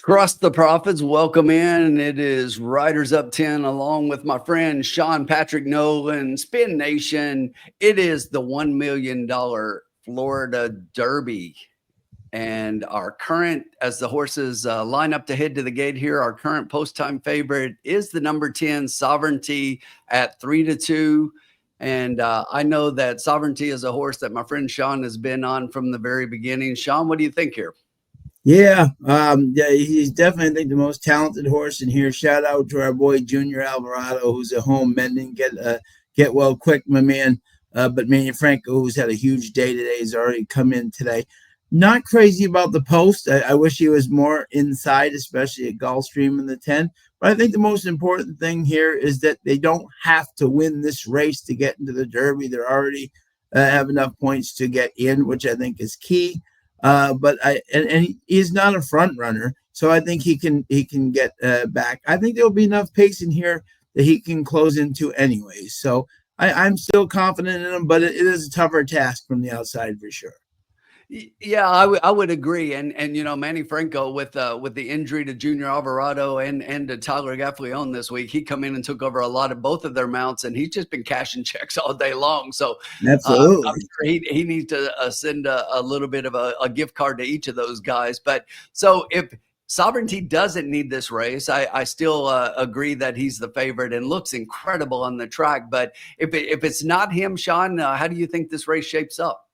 Trust the Profits, welcome in. It is Riders Up 10 along with my friend Sean Patrick Nolan, Spin Nation. It is the $1 million Florida Derby. And our current, as the horses line up to head to the gate here, our current post-time favorite is the number 10, Sovereignty, at 3-2. And I know that Sovereignty is a horse that my friend Sean has been on from the very beginning. Sean, what do you think here? Yeah, he's definitely, I think, the most talented horse in here. Shout out to our boy Junior Alvarado, who's at home mending. Get well quick, my man. But Manny Franco, who's had a huge day today, has already come in today. Not crazy about the post. I wish he was more inside, especially at Gulfstream in the 10. But I think the most important thing here is that they don't have to win this race to get into the Derby. They're already have enough points to get in, which I think is key. But he's not a front runner, so I think he can get back. I think there'll be enough pace in here that he can close into anyways. So I'm still confident in him, but it is a tougher task from the outside for sure. Yeah, I would agree, and you know, Manny Franco with the injury to Junior Alvarado and to Tyler Gaffleone this week, he come in and took over a lot of both of their mounts, and he's just been cashing checks all day long. So Absolutely, I'm sure he needs to send a little bit of a gift card to each of those guys. But so if Sovereignty doesn't need this race, I still agree that he's the favorite and looks incredible on the track. But if it's not him, Sean, how do you think this race shapes up?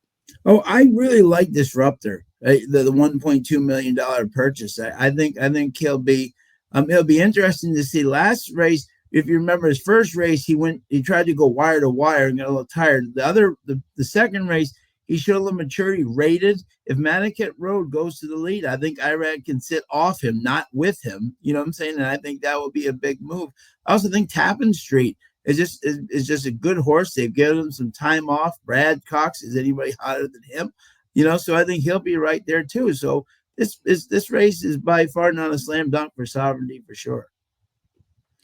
Oh, I really like Disruptor, the $1.2 million purchase. I think he'll be it'll be interesting to see. Last race, if you remember his first race, he tried to go wire to wire and got a little tired. The second race, he showed a little maturity, rated. If Manicat Road goes to the lead, I think Irad can sit off him, not with him. You know what I'm saying? And I think that will be a big move. I also think Tappan Street is just a good horse. They've given him some time off. Brad Cox, is anybody hotter than him? You know, so I think he'll be right there too. So this race is by far not a slam dunk for Sovereignty for sure.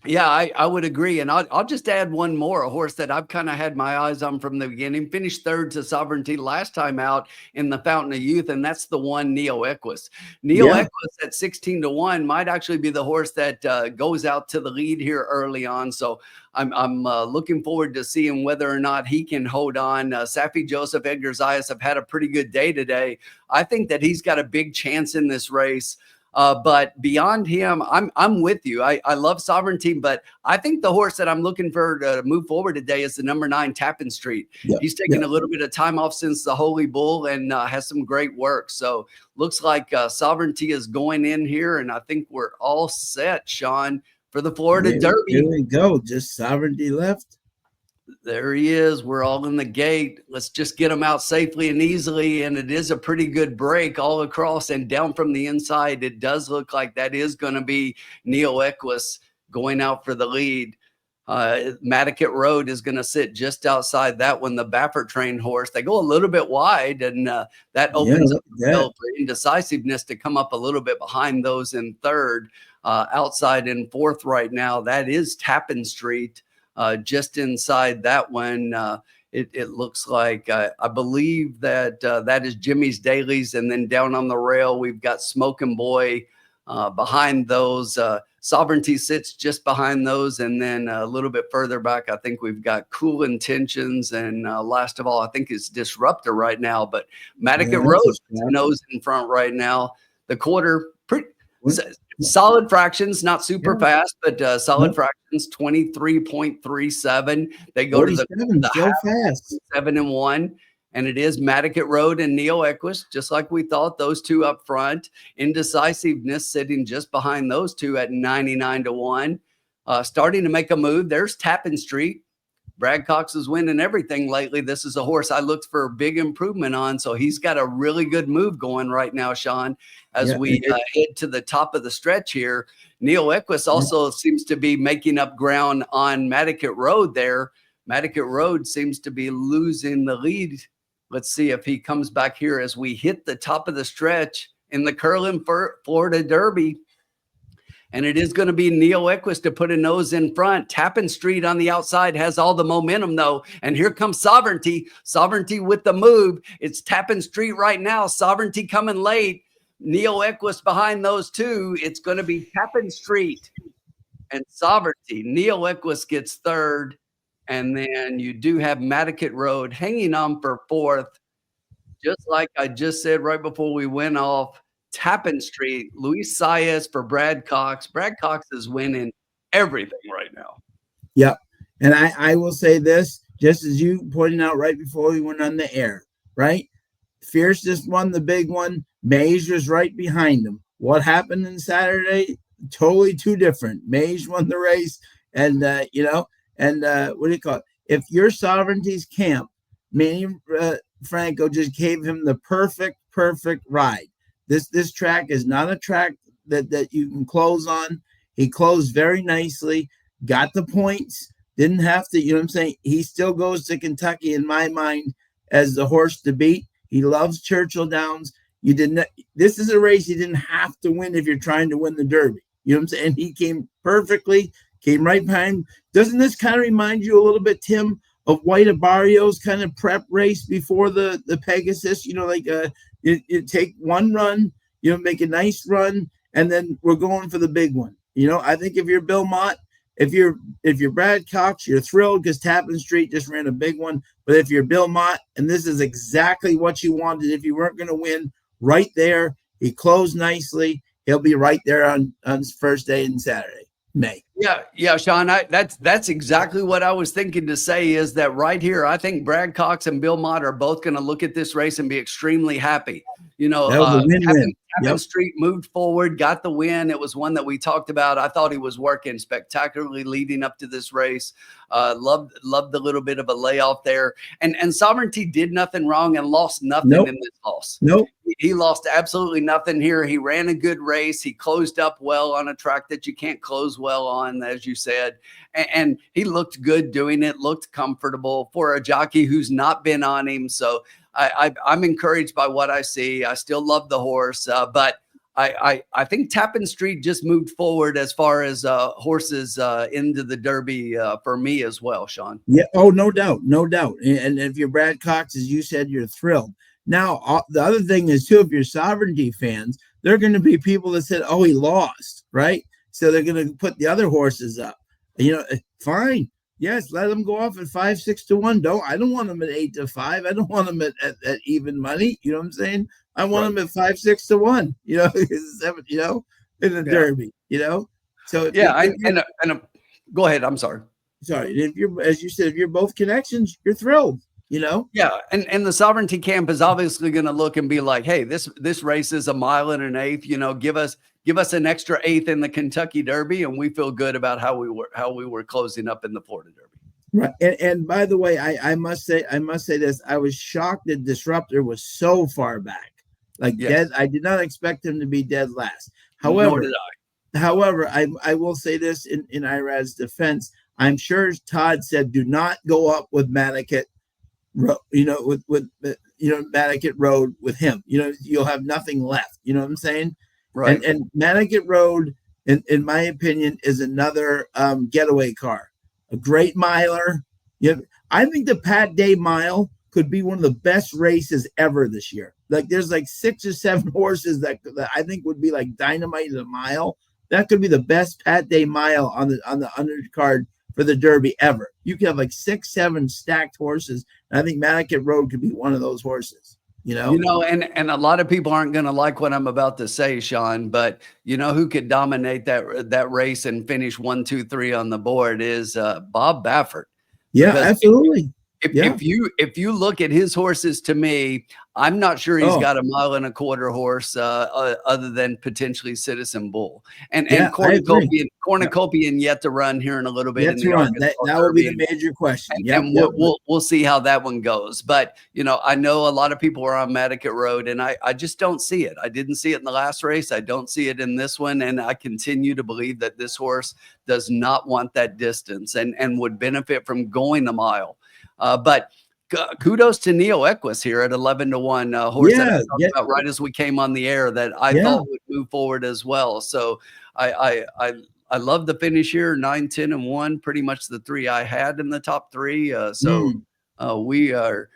Yeah, I would agree. And I'll just add one more, a horse that I've kind of had my eyes on from the beginning. Finished third to Sovereignty last time out in the Fountain of Youth, and that's the one, Neo Equus. Neo Equus at 16-1 might actually be the horse that goes out to the lead here early on. So I'm looking forward to seeing whether or not he can hold on. Safi Joseph, Edgar Zayas have had a pretty good day today. I think that he's got a big chance in this race. But beyond him, I'm with you. I love Sovereignty, but I think the horse that I'm looking for to move forward today is the number 9, Tappan Street. He's taken a little bit of time off since the Holy Bull and has some great work. So looks like Sovereignty is going in here, and I think we're all set, Sean, for the Florida Derby. Here we go. Just Sovereignty left. There he is. We're all in the gate. Let's just get him out safely and easily. And it is a pretty good break all across and down from the inside. It does look like that is going to be Neo Equus going out for the lead. Manicat Road is going to sit just outside that one, the Baffert trained horse. They go a little bit wide, and that opens up the field for indecisiveness to come up a little bit behind those in third. Outside in fourth right now, that is Tappan Street. Just inside that one, it looks like I believe that that is Jimmy's Dailies, and then down on the rail we've got Smoking Boy behind those. Sovereignty sits just behind those, and then a little bit further back I think we've got Cool Intentions, and last of all I think it's Disruptor right now. But Manicat Road nose in front right now. The quarter solid fractions, not super fast, but solid fractions, 23.37. They go to the so fast, 7-1, and it is Manicat Road and Neo Equus, just like we thought. Those two up front. Indecisiveness sitting just behind those two at 99-1. Starting to make a move. There's Tappan Street. Brad Cox is winning everything lately. This is a horse I looked for a big improvement on. So he's got a really good move going right now, Sean, as we head to the top of the stretch here. Neo Equus also seems to be making up ground on Manicat Road there. Manicat Road seems to be losing the lead. Let's see if he comes back here as we hit the top of the stretch in the Curlin Florida Derby. And it is going to be Neo Equus to put a nose in front. Tappan Street on the outside has all the momentum, though. And here comes Sovereignty. Sovereignty with the move. It's Tappan Street right now. Sovereignty coming late. Neo Equus behind those two, it's going to be Tappan Street and Sovereignty. Neo Equus gets third. And then you do have Matticat Road hanging on for fourth. Just like I just said right before we went off, Tappan Street, Luis Saez for Brad Cox. Brad Cox is winning everything right now. Yep. And I will say this, just as you pointed out right before we went on the air, right? Fierce just won the big one. Mays was right behind him. What happened on Saturday? Totally two different. Mays won the race, and what do you call it? If your Sovereignty's camp, Manny Franco just gave him the perfect ride. This track is not a track that you can close on. He closed very nicely, got the points, didn't have to, you know what I'm saying? He still goes to Kentucky in my mind as the horse to beat. He loves Churchill Downs. This is a race you didn't have to win if you're trying to win the Derby. You know what I'm saying? He came perfectly, came right behind. Doesn't this kind of remind you a little bit, Tim, of White Abarrio's kind of prep race before the Pegasus? You know, like you take one run, you know, make a nice run, and then we're going for the big one. You know, I think if you're Bill Mott, if you're Brad Cox, you're thrilled because Tappan Street just ran a big one. But if you're Bill Mott, and this is exactly what you wanted, if you weren't going to win, right there, he closed nicely. He'll be right there on his first day in Saturday, May. Yeah, Sean. That's exactly what I was thinking to say. Is that right here? I think Brad Cox and Bill Mott are both going to look at this race and be extremely happy. You know, that was a win-win. Tappan Street moved forward, got the win. It was one that we talked about. I thought he was working spectacularly leading up to this race. Loved the little bit of a layoff there. And Sovereignty did nothing wrong and lost nothing in this loss. He lost absolutely nothing here. He ran a good race. He closed up well on a track that you can't close well on, as you said. And he looked good doing it, looked comfortable for a jockey who's not been on him. So I'm encouraged by what I see. I still love the horse, but I think Tappan Street just moved forward as far as horses into the Derby for me as well, Sean. Yeah. Oh, no doubt. And if you're Brad Cox, as you said, you're thrilled. Now, the other thing is, too, if you're Sovereignty fans, there are going to be people that said, oh, he lost, right? So they're going to put the other horses up. You know, fine. Yes, let them go off at 5-6 to 1. I don't want them at 8 to 5. I don't want them at even money. You know what I'm saying? I want them at 5-6 to 1. You know, in the Derby. You know, so go ahead. I'm sorry. Sorry, if you're, as you said, if you're both connections, you're thrilled. You know, and the Sovereignty camp is obviously going to look and be like, hey, this race is 1 1/8. You know, give us an extra 1/8 in the Kentucky Derby, and we feel good about how we were closing up in the Florida Derby. Right, and by the way, I must say this: I was shocked that Disruptor was so far back, dead. I did not expect him to be dead last. However, I will say this in Irad's defense: I'm sure Todd said, do not go up with Matticat. You know, with Matticat Road with him, you know, you'll have nothing left. You know what I'm saying? Right. And Matticat Road, in my opinion, is another getaway car, a great miler. I think the Pat Day Mile could be one of the best races ever this year. Like there's like 6 or 7 horses that I think would be like dynamite in a mile. That could be the best Pat Day Mile on the undercard for the Derby ever. You could have like 6, 7 stacked horses. And I think Matticat Road could be one of those horses. You know, and a lot of people aren't going to like what I'm about to say, Sean, but you know who could dominate that race and finish 1, 2, 3 on the board is Bob Baffert. Yeah, absolutely. If you look at his horses, to me, I'm not sure he's got 1 1/4 horse other than potentially Citizen Bull and Cornucopian yet to run here in a little bit. Yet to run. That will be the major question. And we'll see how that one goes. But you know, I know a lot of people are on Matticat Road, and I just don't see it. I didn't see it in the last race. I don't see it in this one, and I continue to believe that this horse does not want that distance and would benefit from going a mile. But kudos to Neo Equus here at 11 to 1 horse that I talked about right as we came on the air that I thought would move forward as well. So I love the finish here, 9, 10, and 1, pretty much the 3 I had in the top 3. We are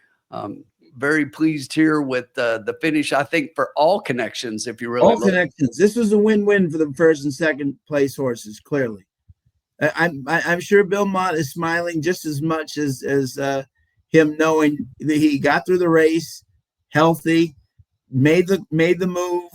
very pleased here with the finish. I think for all connections, if you really All look. connections. This was a win-win for the first and second place horses. Clearly, I'm sure Bill Mott is smiling just as much as him, knowing that he got through the race healthy, made the move,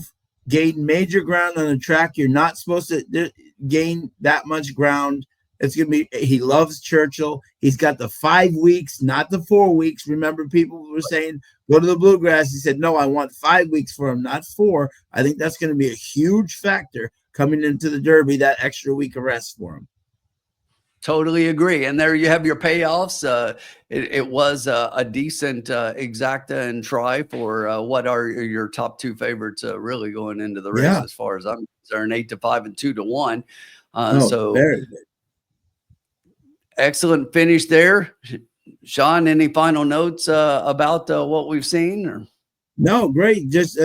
gained major ground on a track you're not supposed to gain that much ground. It's gonna be. He loves Churchill. He's got the 5 weeks, not the 4 weeks. Remember, people were saying go to the Bluegrass. He said no. I want 5 weeks for him, not 4. I think that's going to be a huge factor coming into the Derby. That extra week of rest for him. Totally agree. And there you have your payoffs. It was a decent exacta and try for what are your top two favorites really going into the race, Yeah. as far as I'm concerned, 8-5 and 2-1. Oh, So very good. excellent finish there. Sean, any final notes about what we've seen? Or? No, great. Just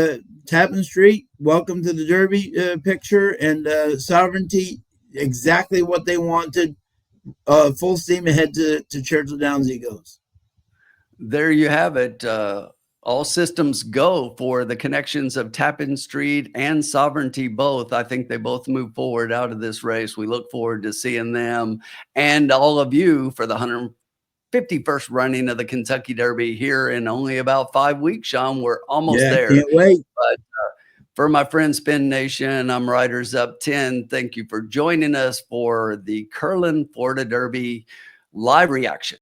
Tappan Street, welcome to the Derby picture, and Sovereignty, exactly what they wanted. Full steam ahead to Churchill Downs he goes. There you have it. All systems go for the connections of Tappan Street and Sovereignty both. I think they both move forward out of this race. We look forward to seeing them and all of you for the 151st running of the Kentucky Derby here in only about 5 weeks, Sean. We're almost there. Can't wait. But for my friend Spin Nation, I'm Riders Up 10. Thank you for joining us for the Curlin Florida Derby live reaction.